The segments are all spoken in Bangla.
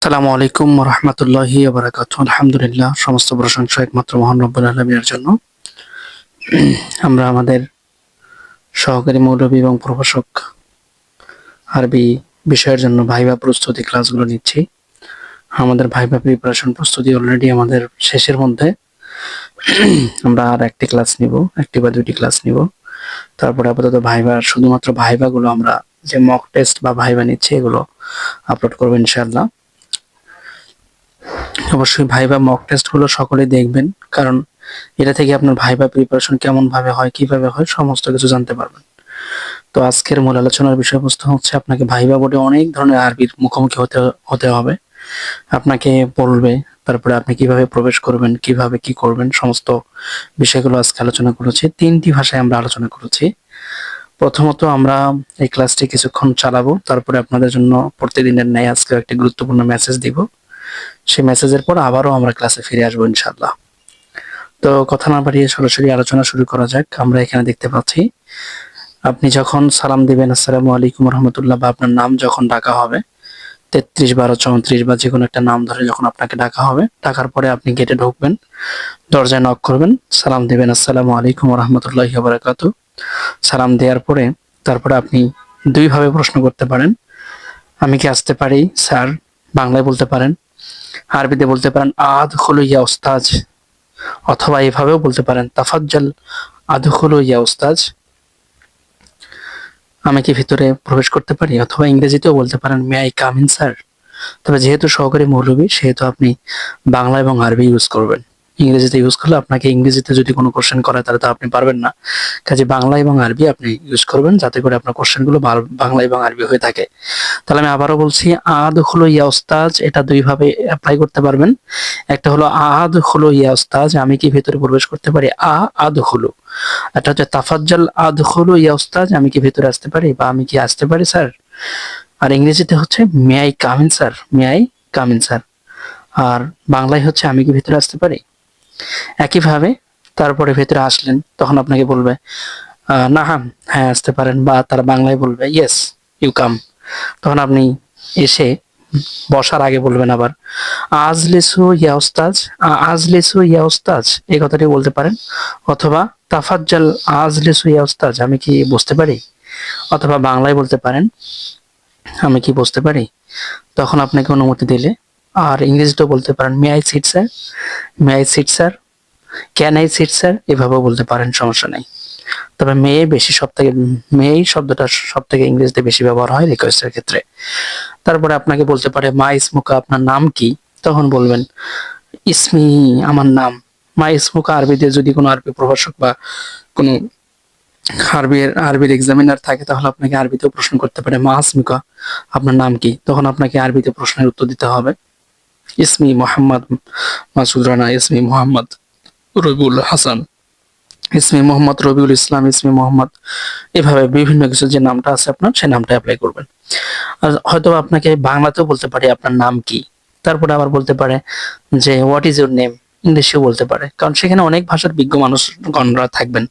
আসসালামু আলাইকুম রহমতুল্লাহি বারাকাতু। আলহামদুলিল্লাহ, সমস্ত প্রশংসা একমাত্র মহান রব্বুল আলামিনের জন্য। আমরা আমাদের সহকারী মৌলভী এবং প্রভাষক আরবি বিষয়ের জন্য ভাইভা প্রস্তুতি ক্লাসগুলো নিচ্ছি। আমাদের ভাইভা প্রিপারেশন প্রস্তুতি অলরেডি আমাদের শেষের মধ্যে। আমরা আর একটি ক্লাস নিব, একটি বা দুইটি ক্লাস নিব। তারপরে আপাতত ভাইভা, শুধুমাত্র ভাইভাগুলো আমরা যে মক টেস্ট বা ভাইভা নিচ্ছি এগুলো আপলোড করবো ইনশাআল্লাহ। অবশ্যই ভাইভা মক টেস্ট গুলো সকলে দেখবেন, কারণ এটা থেকে আপনার ভাইভা প্রিপারেশন কেমন ভাবে হয়, কিভাবে হয়, সমস্ত কিছু জানতে পারবেন। তো আজকের মূল আলোচনার বিষয়বস্তু হচ্ছে আপনাকে ভাইভা বোর্ডে অনেক ধরনের আরবির মুখোমুখি হতে হবে। আপনাকে বলবে, তারপরে আপনি কিভাবে প্রবেশ করবেন, কিভাবে কি করবেন, সমস্ত বিষয়গুলো আজকে আলোচনা করেছি। 3টি ভাষায় আমরা আলোচনা করেছি। প্রথমত আমরা এই ক্লাসটি কিছুক্ষণ চালাবো, তারপরে আপনাদের জন্য প্রতিদিনের ন্যায় আজকে একটি গুরুত্বপূর্ণ মেসেজ দিব। সেই মেসেজের পর আবারও আমরা ক্লাসে ফিরে আসবো ইনশাআল্লাহ। তো কথা না বাড়িয়ে সরাসরি আলোচনা শুরু করা যাক। আমরা এখানে দেখতে পাচ্ছি আপনি যখন সালাম দিবেন আসসালামু আলাইকুম রহমতুল্লাহ, বা আপনার নাম যখন ডাকা হবে 33, 12, 34 বা যে কোনো একটা নাম ধরে যখন আপনাকে ডাকা হবে, ডাকার পরে আপনি গেটে ঢুকবেন, দরজায় নক করবেন, সালাম দিবেন আসসালামু আলাইকুম রহমতুল্লাহি ওয়া বারাকাতুহু। সালাম দেওয়ার পরে তারপরে আপনি দুইভাবে প্রশ্ন করতে পারেন। আমি কি আসতে পারি স্যার? বাংলায় বলতে পারেন, আরবিতে বলতে পারেন আদখুলু ইয়া উস্তাজ, অথবা এভাবেও বলতে পারেন তাফাজ্জাল আদখুলু ইয়া উস্তাজ, আমি কি ভিতরে প্রবেশ করতে পারি? অথবা ইংরেজিতেও বলতে পারেন may I come in sir. তবে যেহেতু সহকারী মৌলবী, সেহেতু আপনি বাংলা এবং আরবি ইউজ করবেন। ইংরেজিতে ইউজ করলে আপনাকে ইংরেজিতে যদি কোনো কোশ্চেন করে তাহলে তো আপনি পারবেন না। কাজে বাংলা এবং আরবি আপনি ইউজ করবেন, যাতে করে আপনার কোশ্চেনগুলো বাংলা এবং আরবি হয়ে থাকে। তাহলে আমি আবারও বলছি, আদখুলু ইয়া উস্তাজ, এটা দুইভাবে অ্যাপ্লাই করতে পারবেন। একটা হলো আদখুলু ইয়া উস্তাজ, আমি কি ভেতরে প্রবেশ করতে পারি, আদখুলু। এটা হচ্ছে তাফাজ্জাল আদখুলু ইয়া উস্তাজ, আমি কি ভেতরে আসতে পারি, বা আমি কি আসতে পারি স্যার। আর ইংরেজিতে হচ্ছে may I come in sir, may I come in sir. আর বাংলায় হচ্ছে আমি কি ভেতরে আসতে পারি। একইভাবে তারপরে ভেতরে আসলেন, তখন আপনাকে বলবে না, হ্যাঁ আসতে পারেন, বা তারা বাংলায় বলবে ইয়েস ইউ কাম। তখন আপনি এসে বসার আগে বলবেন আবার আজলিসু ইয়া উস্তাজ, আজলিসু ইয়া উস্তাজ, এই কথাটি বলতে পারেন। অথবা তাফাজ্জাল আজলিসু ইয়া উস্তাজ, আমি কি বসতে পারি। অথবা বাংলায় বলতে পারেন আমি কি বসতে পারি। তখন আপনাকে অনুমতি দিলে। আর ইংরেজিতেও বলতে পারেন may I sit sir, may I sit sir, can I sit sir, এভাবেও বলতে পারেন, সমস্যা নাই। তবে মেয়ে বেশি মেয়ে শব্দটা সব থেকে ইংরেজিতে বেশি ব্যবহার হয় রিকোয়েস্টের ক্ষেত্রে। তারপরে আপনাকে বলতে পারে মা ইসমুকা, আপনার নাম কি। তখন বলবেন ইসমি, আমার নাম। মা ইসমুকা আরবিতে যদি কোনো আরবি প্রভাষক বা কোনো আরবির এক্সামিনার থাকে, তাহলে আপনাকে আরবিতেও প্রশ্ন করতে পারে মা ইসমুকা, আপনার নাম কি। তখন আপনাকে আরবিতে প্রশ্নের উত্তর দিতে হবে ইসমি মোহাম্মদ মাসুদ রানা, ইসমি মোহাম্মদ রবিউল হাসান, ইসমি মোহাম্মদ রবিউল ইসলাম, ইসমি মোহাম্মদ, এভাবে বিভিন্ন কিছু যে নামটা আছে আপনার, সেই নামটা অ্যাপ্লাই করবেন। আর হয়তো আপনাকে বাংলাতেও বলতে পারে আপনার নাম কি। তারপরে আবার বলতে পারে যে হোয়াট ইজ ইউর নেম, ইংলিশেও বলতে পারে, কারণ সেখানে অনেক ভাষার বিজ্ঞ মানুষগণরা থাকবেন।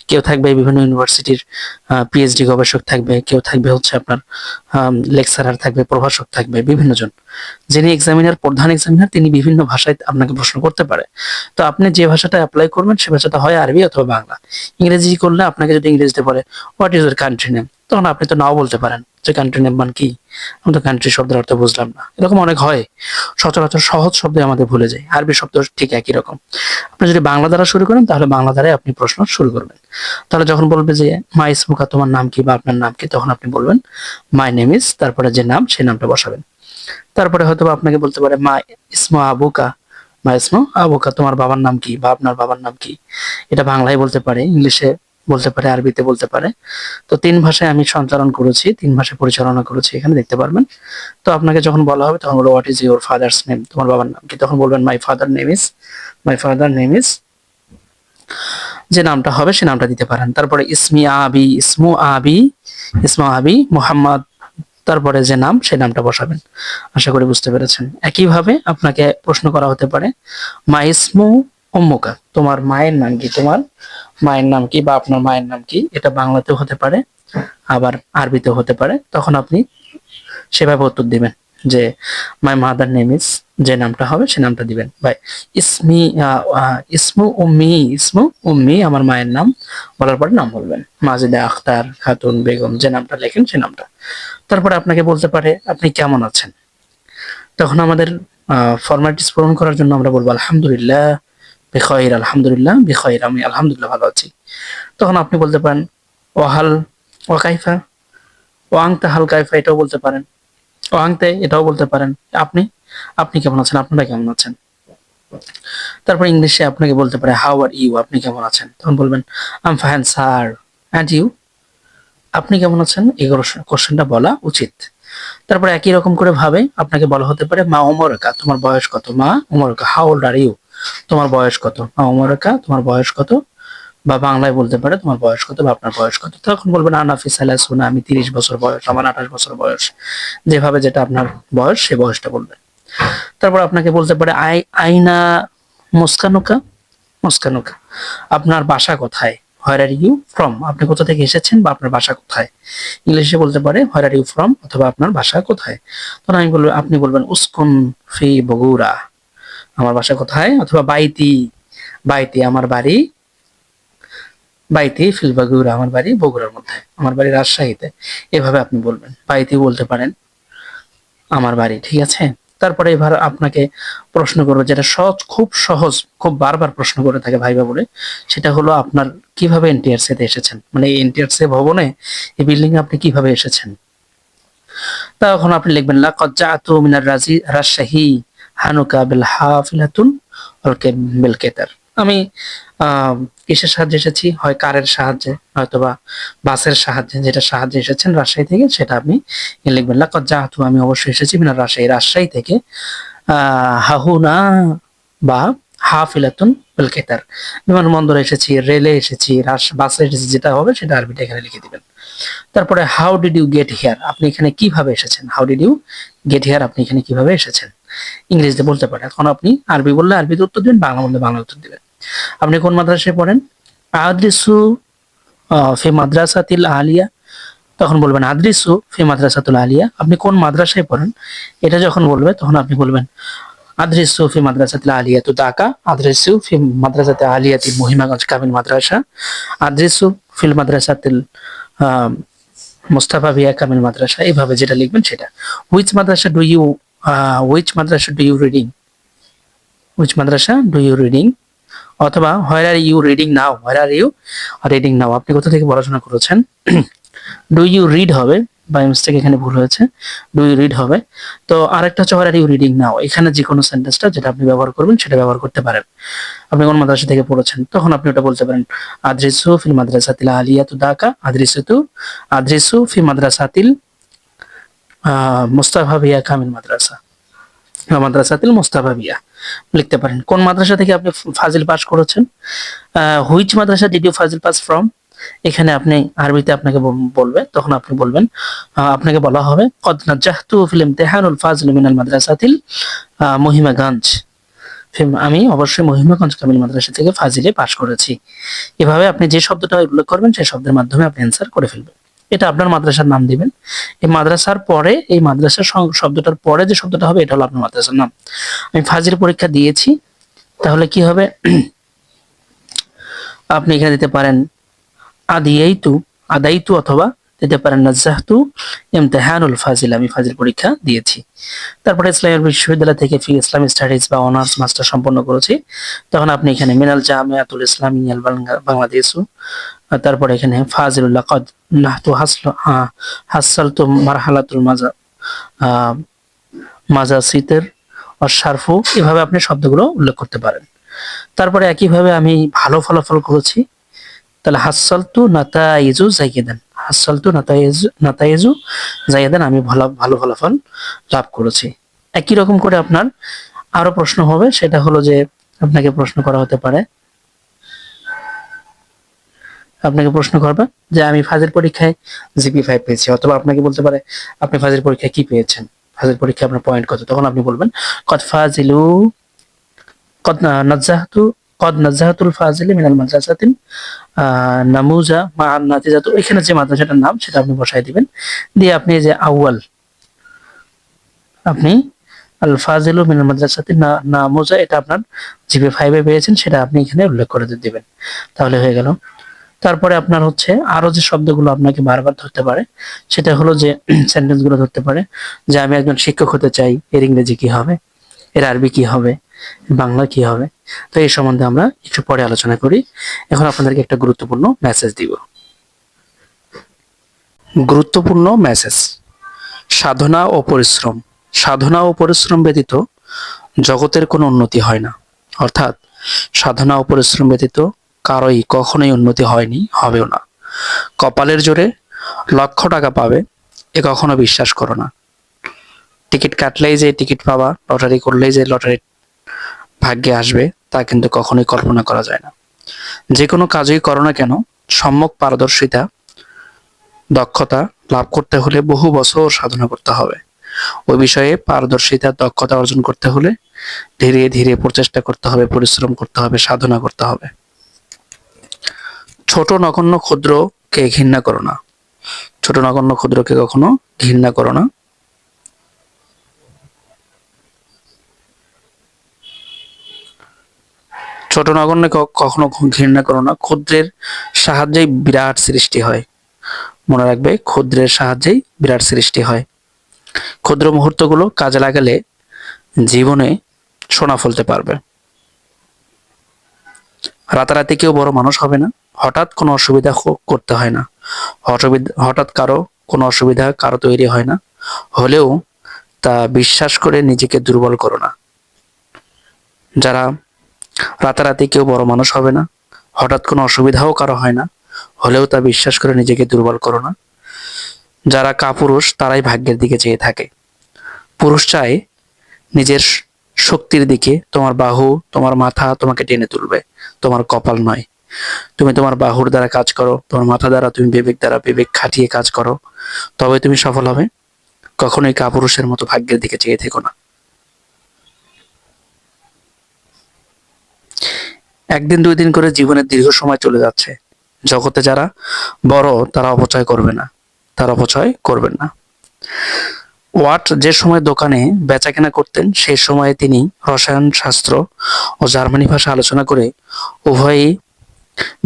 কেউ থাকবে বিভিন্ন ইউনিভার্সিটির পিএইচডি গবেষক থাকবে, কেউ থাকবে হচ্ছে আপনার লেকচারার থাকবে, প্রভাষক থাকবে, বিভিন্ন জন। যিনি প্রধান এক্সামিনার, তিনি বিভিন্ন ভাষায় আপনাকে প্রশ্ন করতে পারে। তো আপনি যে ভাষাটা অ্যাপ্লাই করবেন সে ভাষাটা হয় আরবি অথবা বাংলা। ইংরেজি করলে আপনাকে যদি ইংরেজিতে বলে what is your country name, তখন আপনি তো নাও বলতে পারেন যে কান্ট্রি নেম মানে কি, আমি তো কান্ট্রি শব্দের অর্থ বুঝলাম না। এরকম অনেক হয়, সচরাচর সহজ শব্দে আমাদের ভুলে যায়। আরবি শব্দ ঠিক একই রকম। আপনি যদি বাংলা দ্বারা শুরু করেন, তাহলে বাংলা দ্বারাই আপনি প্রশ্ন শুরু করবেন। তাহলে যখন বলবে যে মাই ইসমুকা, তোমার নাম কি বা আপনার নাম কি, তখন আপনি বলবেন মাই নেম ইজ, তারপরে যে নাম সেই নামটা বসাবেন। তারপরে হয়তো আপনাকে বলতে পারে মা ইসমু আবুকা, মা ইসমু আবুকা, তোমার বাবার নাম কি বা আপনার বাবার নাম কি। এটা বাংলায় বলতে পারে, ইংলিশে বলতে পারে, আরবিতে বলতে পারে। তো 3 ভাষায় আমি সঞ্চালন করেছি, 3 ভাষায় পরিচালনা করেছি, এখানে দেখতে পারবেন। তো আপনাকে যখন বলা হবে তখন বলবো what is your father's name, তোমার বাবার নাম কি। তখন বলবেন মাই ফাদার নেম ইজ, যে নামটা হবে সে নামটা দিতে পারেন। তারপরে ইসমু আবি মোহাম্মদ, তারপরে যে নাম সেই নামটা বসাবেন। আশা করি বুঝতে পেরেছেন। একইভাবে আপনাকে প্রশ্ন করা হতে পারে মা ইসমু উম্মুকা, তোমার মায়ের নাম কি, তোমার মায়ের নাম কি বা আপনার মায়ের নাম কি। এটা বাংলাতেও হতে পারে, আবার আরবিতেও হতে পারে। তখন আপনি সেভাবে উত্তর দিবেন। যে মাই মাদার নেম ইজ, যে নামটা হবে সে নামটা দিবেন। ভাই ইসমি ইসমু উম্মি আমার মায়ের নাম, বলার পরে নাম বলবেন। মাজেদা আখতার খাতুন বেগম, যে নামটা লেখেন সে নামটা। তারপরে আপনাকে বলতে পারে আপনি কেমন আছেন, তখন আমাদের ফরমালিটিস পূরণ করার জন্য আমরা বলবো আলহামদুলিল্লাহ বিখয়র, আলহামদুলিল্লাহ বিখয়র, আমি আলহামদুলিল্লাহ ভালো আছি। তখন আপনি বলতে পারেন ওয়াহাল ওয়াকাইফা, ওয়াংতা হাল কাইফা, এটাও বলতে পারেন। ওয়াংতে, এটাও বলতে পারেন। আপনি আপনি কেমন আছেন, আপনারা কেমন আছেন। তারপর ইংলিশে আপনাকে বলতে পারে হাউ আর ইউ, আপনি কেমন আছেন, তখন বলবেন I am fine sir, and you, আপনি কেমন আছেন, এই কোশ্চেনটা বলা উচিত। তারপর একই রকম করে ভাবে আপনাকে বলা হতে পারে মা ওমরকা, তোমার বয়স কত, মা ওমরকা, হাউ ওল্ড আর ইউ, তোমার বয়স কত, মা ওমরকা, তোমার বয়স কত, বা বাংলায় বলতে পারে তোমার বয়স কত বা আপনার বয়স কত। তখন বলবেন আনাফি সালাসুনা, আমি 30 বছর বয়স, আমার 28 বছর বয়স, যেভাবে যেটা আপনার বয়স সে বয়সটা বলবেন। তারপর আপনাকে বলতে পারে আইনা মুস্কানুকা, মুস্কানুকা, আপনার বাসা কোথায়, হোয়ার আর ইউ ফ্রম, আপনি কোথা থেকে এসেছেন বা আপনার বাসা কোথায়। ইংলিশে বলতে পারে হোয়ার আর ইউ ফ্রম, অথবা আপনার বাসা কোথায়। তখন আমি বলবো, আপনি বলবেন উস্কুন ফি বগুড়া, আমার বাসা কোথায়, অথবা বাইতি, বাইতি আমার বাড়ি, বাইতি ফিল বগুড়া, আমার বাড়ি বগুড়ার মধ্যে, আমার বাড়ি রাজশাহীতে, এভাবে আপনি বলবেন। বাইতি বলতে পারেন আমার বাড়ি, ঠিক আছে। তারপরে এবার আপনাকে প্রশ্ন করবে, যেটা সহজ, খুব সহজ, খুব বারবার প্রশ্ন করে থাকে ভাইবা বলে, সেটা হলো আপনার কিভাবে এনটিআরসি তে এসেছেন, মানে এই এনটিআরসি ভবনে, এই বিল্ডিং এ আপনি কিভাবে এসেছেন। তখন আপনি লিখবেন লাকাদ জাআতু মিনার রাজশাহী হানুকা বিল হাফিলাতুন ওয়াল বিল কেতার, আমি কিসের সাহায্যে এসেছি, হয় কারের সাহায্যে, হয়তোবা বাসের সাহায্যে, যেটা সাহায্যে এসেছেন রাজশাহী থেকে, সেটা আপনি লিখবেন লাকাদ জাআতু, আমি অবশ্যই এসেছি মিনার রাজশাহী, রাজশাহী থেকে, হাহুনা বা হাফিলাতুন বিল কেতার, বিমানবন্দরে এসেছি, রেলে এসেছি, বাসে এসেছি, যেটা হবে সেটা আরবিটা এখানে লিখে দিবেন। তারপরে how did you get here, আপনি এখানে কিভাবে এসেছেন, how did you get here, আপনি এখানে কিভাবে এসেছেন, ইংরেজিতে বলতে পারেন। এখন আপনি আরবি বললে আরবিতে উত্তর দিবেন, বাংলা বললে বাংলা উত্তর দিবেন। আপনি কোন মাদ্রাসায় পড়েন, আদ্রিসু ফি মাদ্রাসাতিল আলিয়া, তখন বলবেন আদ্রিসু ফি মাদ্রাসাতুল আলিয়া, আপনি কোন মাদ্রাসায় পড়েন, এটা যখন বলবে তখন আপনি বলবেন আদ্রিসু ফি মাদ্রাসাতিল আলিয়াতু ঢাকা, আদ্রিসু ফি মাদ্রাসাতি আলিয়াতি মহিমাগঞ্জ কামিল মাদ্রাসা, আদ্রিসু ফিল মাদ্রাসাতিল মুস্তাফা বিয়া কামিল মাদ্রাসা, এইভাবে যেটা লিখবেন সেটা। Which madrasa do you which madrasa do you reading, which madrasa do you reading, অথবা where are you reading now, where are you reading now, আপনি কোথা থেকে পড়াশোনা করেছেন। ডু ইউ রিড হবে, বাই মিস্টেক এখানে ভুল হয়েছে, ডু ইউ রিড হবে। তো আরেকটা হচ্ছে হোয়ার আর ইউ রিডিং নাও, এখানে যে কোনো সেন্টেন্সটা যেটা আপনি ব্যবহার করবেন সেটা ব্যবহার করতে পারেন। আপনি কোন মাদ্রাসা থেকে পড়েছেন, তখন আপনি ওটা বলতে পারেন আদ্রিসু ফিল মাদ্রাসাতিল আলিয়াতু ঢাকা, আদ্রিসু ফি মাদ্রাসাতিল মুস্তাফা বিয়া কামিল মাদ্রাসা, মাদ্রাসাতিল মুস্তাফা বিয়া লিখতে পারেন। কোন মাদ্রাসা থেকে আপনি ফাজিল পাস করেছেন, which madrasa did you Fazil pass from, এখানে আপনি আরবিতে আপনাকে বলবে, তখন আপনি বলবেন, আপনাকে বলা হবে কদ নাজাহতু ফিল ইমতিহানুল ফাজিল মিনাল মাদ্রাসাতিল মহিমাগঞ্জ, আমি অবশ্যই মহিমাগঞ্জ কামিল মাদ্রাসা থেকে ফাজিলে পাস করেছি। এভাবে আপনি যে শব্দটা উল্লেখ করবেন সেই শব্দের মাধ্যমে আপনি অ্যান্সার করে ফেলবেন। এটা আপনার মাদ্রাসার নাম দিবেন, এই মাদ্রাসার পরে, এই মাদ্রাসার শব্দটার পরে যে শব্দটা হবে এটা হলো আপনার মাদ্রাসার নাম। আমি ফাজিল পরীক্ষা দিয়েছি, তাহলে কি হবে, আপনি এখানে দিতে পারেন আদিয়াইতু, আদাইতু, অথবা দিতে পারেন নাজাহতু ইমতিহানুল ফাজিল, আমি ফাজিল পরীক্ষা দিয়েছি। তারপরে ইসলামিক বিশ্ববিদ্যালয় থেকে ইসলামিক স্টাডিজ বা অনার্স মাস্টার সম্পন্ন করেছি, তখন আপনি এখানে মিনাল জামিয়াতুল ইসলামিয়াল বাংলাদেশু, তারপরে এখানে ফাজিলুল্লাহ কদ নাহতু হাসালতু মারহালাতুল মাজাসিতের অশারফু, এভাবে আপনি শব্দগুলো উল্লেখ করতে পারেন। তারপরে একইভাবে আমি ভালো ফলাফল করেছি, তাহলে হাসালতু নাতাইজু জাইয়েদান, হাসালতু নাতাইজু জাইয়েদান, আমি ভালো ফলাফল লাভ করেছি। একই রকম করে আপনার আরো প্রশ্ন হবে, সেটা হলো যে আপনাকে প্রশ্ন করা হতে পারে, আপনাকে প্রশ্ন করবে যে আমি ফাজিল পরীক্ষায় জিপি 5 পেয়েছি, অথবা আপনাকে বলতে পারে আপনি ফাজিল পরীক্ষায় কি পেয়েছেন, ফাজিল পরীক্ষায় আপনার পয়েন্ট কত, তখন আপনি বলবেন কদ ফাজিলু কদ নাজাহতু কদ নাজাহাতুল ফাজিলি মিনাল মাদ্রাসাতিন নামুজা মা নাতিজাতু, এখানে যে মাদ্রাসাটার নাম সেটা আপনি বসাই দিবেন, দিয়ে আপনি যে আউয়াল আপনি আল ফাজিলু মিনাল মাদ্রাসাতি না নামুজা, এটা আপনার জিপি 5 পেয়েছেন, সেটা আপনি এখানে উল্লেখ করে দিবেন, তাহলে হয়ে গেল। তারপরে আপনার হচ্ছে আরো যে শব্দগুলো আপনাকে বারবার ধরতে পারে, সেটা হলো যে সেন্টেন্স গুলো ধরতে পারে যে আমি একজন শিক্ষক হতে চাই, এর ইংরেজি কি হবে, এর আরবি কি হবে, বাংলা কি হবে। তো এই সম্বন্ধে আমরা একটু পরে আলোচনা করি। এখন আপনাদেরকে একটা গুরুত্বপূর্ণ মেসেজ দিব। গুরুত্বপূর্ণ মেসেজ। সাধনা ও পরিশ্রম। সাধনা ও পরিশ্রম ব্যতীত জগতের কোনো উন্নতি হয় না। অর্থাৎ সাধনা ও পরিশ্রম ব্যতীত কারোই কখনোই উন্নতি হয়নি, হবেও না। কপালের জোরে লক্ষ টাকা পাবে এ কখনো বিশ্বাস করো না। টিকিট কাটলেই যে টিকিট পাবা, লটারি করলেই যে লটারি ভাগ্যে আসবে, তা কিন্তু কখনোই কল্পনা করা যায় না। যে কোনো কাজই করো না কেন, সম্যক পারদর্শিতা, দক্ষতা লাভ করতে হলে বহু বছর সাধনা করতে হবে। ওই বিষয়ে পারদর্শিতা, দক্ষতা অর্জন করতে হলে ধীরে ধীরে প্রচেষ্টা করতে হবে, পরিশ্রম করতে হবে, সাধনা করতে হবে। ছোট নগণ্য ক্ষুদ্রকে ঘৃণা করো না। ছোট নগণ্য ক্ষুদ্রকে কখনো ঘৃণা করো না। ছোট নগণ্য কখনো ঘৃণা করো না। ক্ষুদ্রের সাহায্যেই বিরাট সৃষ্টি হয়। মনে রাখবে, ক্ষুদ্রের সাহায্যেই বিরাট সৃষ্টি হয়। ক্ষুদ্র মুহূর্তগুলো কাজে লাগালে জীবনে সোনা ফলতে পারবে। রাতারাতি কেউ বড় মানুষ হবে না। হঠাৎ কোনো অসুবিধা করতে হয় না। হঠাৎ কোনো অসুবিধা কারো তৈরি হয় না। হলেও তা বিশ্বাস করে নিজেকে দুর্বল করো না। যারা রাতারাতি কেউ বড় মানুষ হবে না, হঠাৎ কোনো অসুবিধাও কারো হয় না, হলেও তা বিশ্বাস করে নিজেকে দুর্বল করো না। যারা কাপুরুষ তারাই ভাগ্যের দিকে চেয়ে থাকে। পুরুষ চায় নিজের শক্তির দিকে। তোমার বাহু, তোমার মাথা তোমাকে টেনে তুলবে, তোমার কপাল নয়। তুমি তোমার বাহুর দ্বারা কাজ করো, তোমার মাথা দ্বারা, তুমি বিবেক খাটিয়ে কাজ করো, তবে তুমি সফল হবে। কখনোই কাপুরুষের মতো ভাগ্যের দিকে চেয়ে থেকো না। একদিন দুই দিন করে জীবনের দীর্ঘ সময় চলে যাচ্ছে। জগতে যারা বড় তারা অপচয় করবে না, তার অপচয় করবেন না। ওয়াট যে সময় দোকানে বেচাকেনা করতেন, সেই সময়ে তিনি রসায়ন শাস্ত্র ও জার্মানি ভাষা আলোচনা করে উভয়ই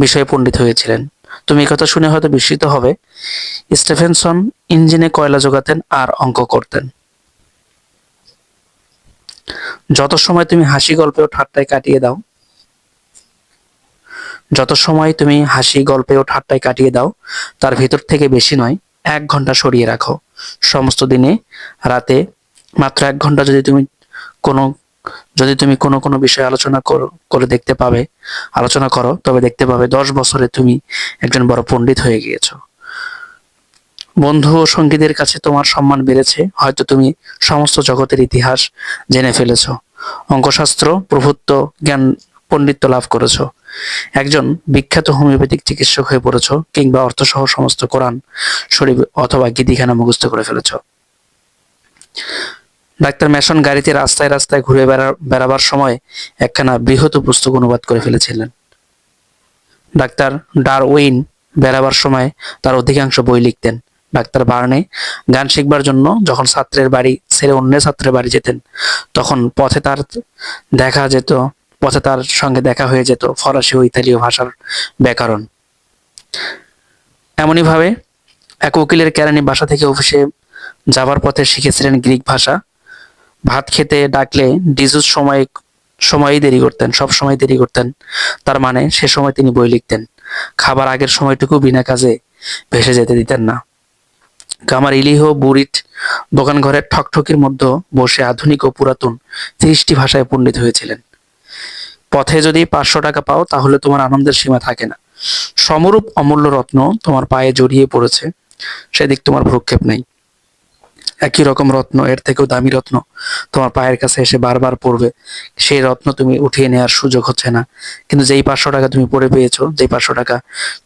বিষয়ে পণ্ডিত হয়েছিলেন। তুমি এই কথা শুনে হয়তো বিস্মিত হবে। স্টেফেনসন ইঞ্জিনে কয়লা যোগাতেন আর অঙ্ক করতেন। যত সময় তুমি হাসি গল্পে ও ঠাট্টায় কাটিয়ে দাও, যত সময় তুমি হাসি গল্পে ও ঠাট্টায় কাটিয়ে দাও, তার ভিতর থেকে বেশি নয় 1 ঘন্টা সরিয়ে রাখো। সমস্ত দিনে রাতে মাত্র 1 ঘন্টা কোনো যদি তুমি কোনো কোনো বিষয়ে আলোচনা করো, তবে দেখতে পাবে 10 বছরে তুমি একজন বড় পণ্ডিত হয়ে গিয়েছো। বন্ধু ও সঙ্গীদের কাছে তোমার সম্মান বেড়েছে। হয়তো তুমি সমস্ত জগতের ইতিহাস জেনে ফেলেছো, অঙ্কশাস্ত্র প্রভুত্ব জ্ঞান পণ্ডিত্য লাভ করেছো, একজন বিখ্যাত হোমিওপ্যাথিক চিকিৎসক হয়ে পড়েছো, কিংবা অর্থসহ সমস্ত কোরআন শরীফ অথবা গীতিখানা মুখস্থ করে ফেলেছো। ডাক্তার ম্যাসন গাড়িতে রাস্তায় রাস্তায় ঘুরে বেড়াবার সময় একখানা বৃহৎ পুস্তক অনুবাদ করে ফেলেছিলেন। ডাক্তার ডারউইন বেড়াবার সময় তার অধিকাংশ বই লিখতেন। ডাক্তার বার্নে গান শিখবার জন্য যখন ছাত্রের বাড়ি ছেড়ে অন্য ছাত্রের বাড়ি যেতেন, তখন পথে তার সঙ্গে দেখা হয়ে যেত ফরাসি ও ইতালীয় ভাষার ব্যাকরণ। এমনই ভাবে এক উকিলের কেরানি বাসা থেকে অফিসে যাবার পথে শিখেছিলেন গ্রিক ভাষা। ভাত খেতে ডাকলে ডিজুস সময়ই দেরি করতেন, সব সময় দেরি করতেন। তার মানে সে সময় তিনি বই লিখতেন। খাবার আগের সময়টুকু বিনা কাজে ভেসে যেতে দিতেন না। গামারিলিহো বুরিট দোকান ঘরের ঠকঠকির মধ্যে বসে আধুনিক ও পুরাতন 30টি ভাষায় পণ্ডিত হয়েছিলেন। পথে যদি 500 টাকা পাও, তাহলে তোমার আনন্দের সীমা থাকে না। সমরূপ অমূল্য রত্ন তোমার পায়ে জড়িয়ে পড়েছে, সেদিক তোমার ভ্রুক্ষেপ নেই। একই রকম রত্ন, এর থেকেও দামি রত্ন তোমার পায়ের কাছে এসে বারবার পড়বে। সেই রত্ন তুমি উঠিয়ে নেওয়ার সুযোগ হচ্ছে না। কিন্তু যেই 500 টাকা তুমি পড়ে পেয়েছো, যেই 500 টাকা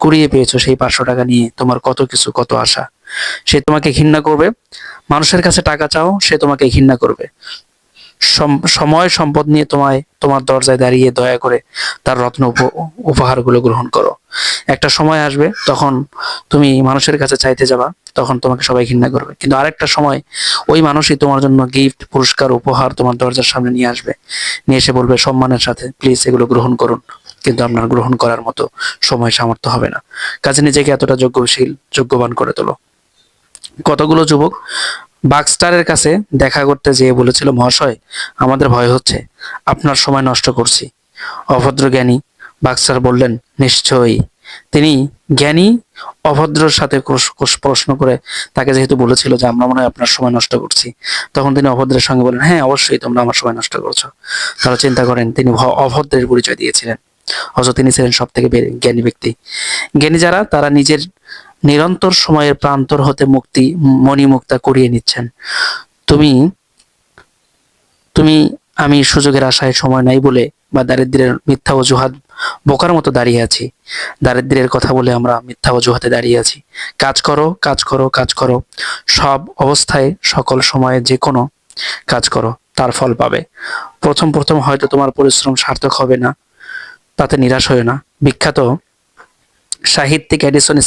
কুড়িয়ে পেয়েছো, সেই 500 টাকা নিয়ে তোমার কত কিছু, কত আশা। সে তোমাকে ঘৃণা করবে। মানুষের কাছে টাকা চাও, সে তোমাকে ঘৃণা করবে। সময় সম্পদ নিয়ে তোমার দরজায় দাঁড়িয়ে দয়া করে তার রত্ন উপহারগুলো গ্রহণ করো। একটা সময় আসবে তখন তুমি মানুষের কাছে চাইতে যাবা, তখন তোমাকে সবাই ঘৃণা করবে, কিন্তু আরেকটা সময় ওই মানুষই তোমার জন্য গিফট, পুরস্কার, উপহার তোমার দরজার সামনে নিয়ে আসবে, নিয়ে এসে বলবে সম্মানের সাথে প্লিজ এগুলো গ্রহণ করুন, কিন্তু আপনার গ্রহণ করার মতো সময় সামর্থ্য হবে না। কাজে নিজেকে এতটা যোগ্যবান করে তোলো। কতগুলো যুবক বাক্সটারের কাছে দেখা করতে যেয়ে বলেছিল, মহাশয় আমাদের ভয় হচ্ছে, আপনার সময় নষ্ট করছি। অভদ্র জ্ঞানী বাক্সার বললেন, নিশ্চয়ই। তিনি জ্ঞানী অভদ্রর সাথে প্রশ্ন করে তাকে যেহেতু বলেছিল যে আমরা মনে হয় আপনার সময় নষ্ট করছি, তখন তিনি অভদ্রের সঙ্গে বলেন, হ্যাঁ অবশ্যই তোমরা আমার সময় নষ্ট করছো। তারা চিন্তা করেন তিনি অভদ্রের পরিচয় দিয়েছিলেন, অথচ তিনি ছিলেন সব থেকে জ্ঞানী ব্যক্তি। জ্ঞানী যারা, তারা নিজের নিরন্তর সময়ের প্রান্তর হতে মণিমুক্তা করিয়ে নিচ্ছেন। তুমি তুমি আমি সুযোগের আশায় সময় নাই বলে বা দারিদ্র্যের মিথ্যা অজুহাত বোকার মতো দাঁড়িয়ে আছি। দারিদ্র্যের কথা বলে আমরা মিথ্যা অজুহাতে দাঁড়িয়ে আছি। কাজ করো, কাজ করো, কাজ করো। সব অবস্থায় সকল সময়ে যে কোনো কাজ করো, তার ফল পাবে। প্রথম প্রথম হয়তো তোমার পরিশ্রম সার্থক হবে না, তাতে নিরাশ হয়ে না। বিখ্যাত সাহিত্যিক এডিসন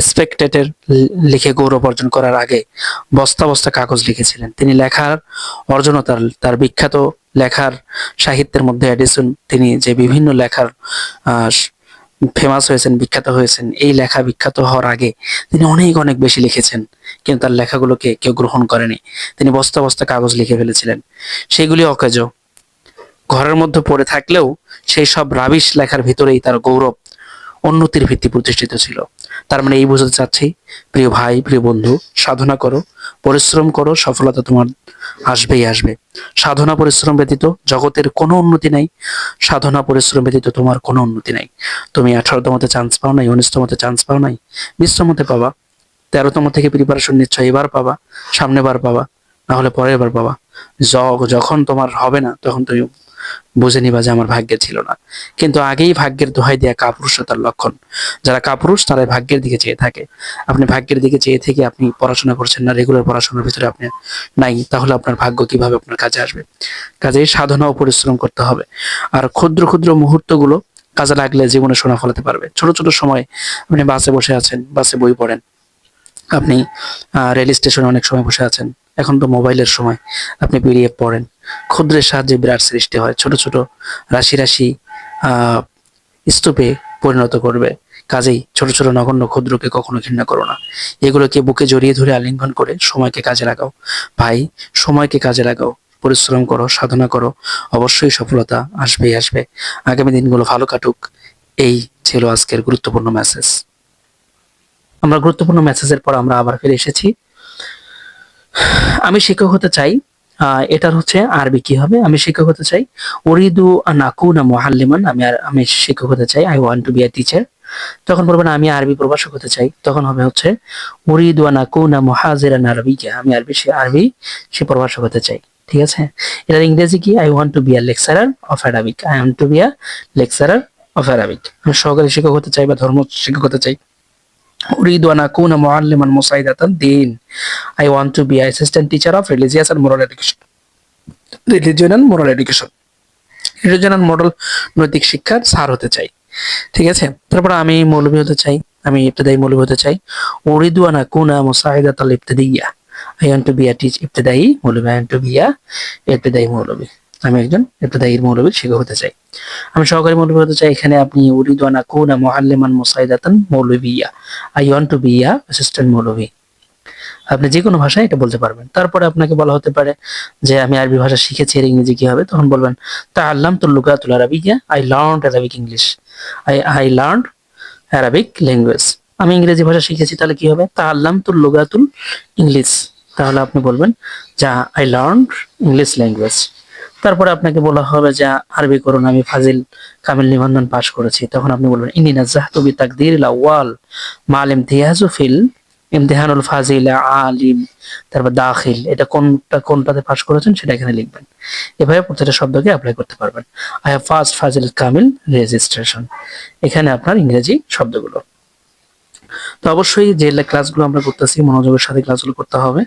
স্পেকটেটর লিখে গৌরব অর্জন করার আগে বস্তা বস্তা কাগজ লিখেছিলেন। তিনি লেখার অর্জনও তার বিখ্যাত লেখার সাহিত্যের মধ্যে এডিসন, তিনি যে বিভিন্ন লেখার ফেমাস হয়েছেন, বিখ্যাত হয়েছেন, এই লেখা বিখ্যাত হওয়ার আগে তিনি অনেক অনেক বেশি লিখেছেন, কিন্তু তার লেখাগুলোকে কেউ গ্রহণ করেনি। তিনি বস্তা বস্তা কাগজ লিখে ফেলেছিলেন, সেগুলি অকেজ ঘরের মধ্যে পড়ে থাকলেও সেই সব রাবিশ লেখার ভিতরেই তার গৌরব, উন্নতির ভিত্তি প্রতিষ্ঠিত ছিল। তার মানে এই বোঝাতে চাচ্ছি, প্রিয় ভাই, প্রিয় বন্ধু, সাধনা করো, পরিশ্রম করো, সফলতা তোমার আসবেই আসবে। সাধনা পরিশ্রম ব্যতীত জগতের কোনো উন্নতি নাই, সাধনা পরিশ্রম ব্যতীত তোমার কোনো উন্নতি নাই। তুমি 18তমতে চান্স পাও নাই, 19তমতে চান্স পাও নাই, 20তমতে পাবা, 13তম থেকে প্রিপারেশন নিচ্ছ, এবার পাবা, সামনে বার পাবা, না হলে পরের বার পাবা। যখন তোমার হবে না তখন তুমি বুঝে নিবা যে আমার ভাগ্যে ছিল না। কিন্তু আগেই ভাগ্যের দোহাই দেয়া কাপুরুষতার লক্ষণ। যারা কাপুরুষ তারা ভাগ্যের দিকে চেয়ে থাকে। আপনি ভাগ্যের দিকে চেয়ে থেকে আপনি পড়াশোনা করছেন না, রেগুলার পড়াশোনার ভিতরে আপনি নাই, তাহলে আপনার ভাগ্য কিভাবে আপনার কাজে আসবে? কাজেই সাধনা ও পরিশ্রম করতে হবে। আর ক্ষুদ্র ক্ষুদ্র মুহূর্তগুলো কাজে লাগলে জীবনে সোনা ফলাতে পারবে। ছোট ছোট সময় আপনি বাসে বসে আছেন, বাসে বই পড়েন, আপনি রেল স্টেশনে অনেক সময় বসে আছেন, এখন তো মোবাইলের সময়, আপনি পিডিএফ পড়েন। ক্ষুদ্রের সাহায্যে বিরাট সৃষ্টি হয়। ছোট ছোট রাশি রাশি স্তূপে পরিণত করবে। কাজেই ছোট ছোট নগণ্য ক্ষুদ্রকে কখনো ঘৃণা করো না। এগুলোকে বুকে জড়িয়ে ধরে আলিঙ্গন করে সময়কে কাজে লাগাও। ভাই, সময়কে কাজে লাগাও, পরিশ্রম করো, সাধনা করো, অবশ্যই সফলতা আসবেই আসবে। আগামী দিনগুলো ভালো কাটুক। এই ছিল আজকের গুরুত্বপূর্ণ মেসেজ। আমরা গুরুত্বপূর্ণ মেসেজের পর আমরা আবার ফিরে এসেছি। আমি শিক্ষক হতে চাই, এটার হচ্ছে আরবি কি হবে? আমি শিক্ষক হতে চাই, উরিদু আন আকুনা মুআল্লিমান, আমি শিক্ষক হতে চাই, I want to be a teacher. তখন বলবেন আমি আরবি প্রভাষক হতে চাই, তখন হবে হচ্ছে উরিদু আন আকুনা মুহাজিরান আরবিয়্যা, আমি আরবি সে প্রভাষক হতে চাই। ঠিক আছে, এটার ইংরেজি কি? I want to be a lecturer of Arabic, I want to be a lecturer of Arabic. আমি সহকারী শিক্ষক হতে চাই বা ধর্ম শিক্ষক হতে চাই। أريد أن أكون معلما مساعدة الدين. I want to be assistant teacher of religious and moral education. Religion and moral education. Religion and moral নৈতিক শিক্ষার স্যার হতে চাই। ঠিক আছে, তারপর আমি মৌলভী হতে চাই, আমি ইবতেদায়ী মৌলভী হতে চাই। উরিদু আন আকুনা মুসাইদাতাল ইবতিদাইয়া, I want to be a teacher ইবতেদায়ী মৌলভী, I want to be a ইবতেদায়ী মৌলভী। আমি একজন ইবতেদায়ী মৌলভীর শিক্ষক হতে চাই। আমি সহকারী মৌলভী হতে চাই, এখানে আপনি উরিদু আন Acuña মুআল্লিমান মুসাইদাতান মৌলভিয়া, I want to be a assistant মৌলভী। আপনি যে কোনো ভাষায় এটা বলতে পারবেন। তারপরে আপনাকে বলা হতে পারে যে আমি আরবি ভাষা শিখেছি, এর ইংরেজি কি হবে? তখন বলবেন তাআল্লামতুল লুগাতুল আরাবিয়্যা, I learned Arabic English, I learned Arabic language। আমি ইংরেজি ভাষা শিখেছি, তাহলে কি হবে? তাআল্লামতুল লুগাতুল ইংলিশ, তাহলে আপনি বলবেন যা I learned English language। তারপরে আপনাকে বলা হবে যে আরবি করুন, আমি ফাজিল কামিল নিবন্ধন পাশ করেছি, তখন আপনি বলবেন ইন্নী নাজাহতু বিতাকদীরিল আউয়াল মাল ইমতিয়াজু ফিল ইমতিহানুল ফাজিল আলিম, তারপর দাখিল, এটা কোনটাতে পাশ করেছেন সেটা এখানে লিখবেন। এভাবে প্রত্যেকটা শব্দকে অ্যাপ্লাই করতে পারবেন। I have first Fazil Kamil registration, এখানে আপনার ইংরেজি শব্দগুলো। তো অবশ্যই যে ক্লাসগুলো আমরা করতেছি মনোযোগের সাথে ক্লাসগুলো করতে হবে।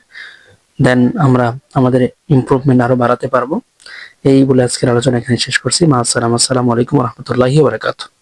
দেন আমরা আমাদের ইমপ্রুভমেন্ট আরো বাড়াতে পারবো। এই বলে আজকের আলোচনা এখানে শেষ করছি। মা আসসালাম, আসসালামু আলাইকুম রহমতুল্লাহি বারাকাতুহু।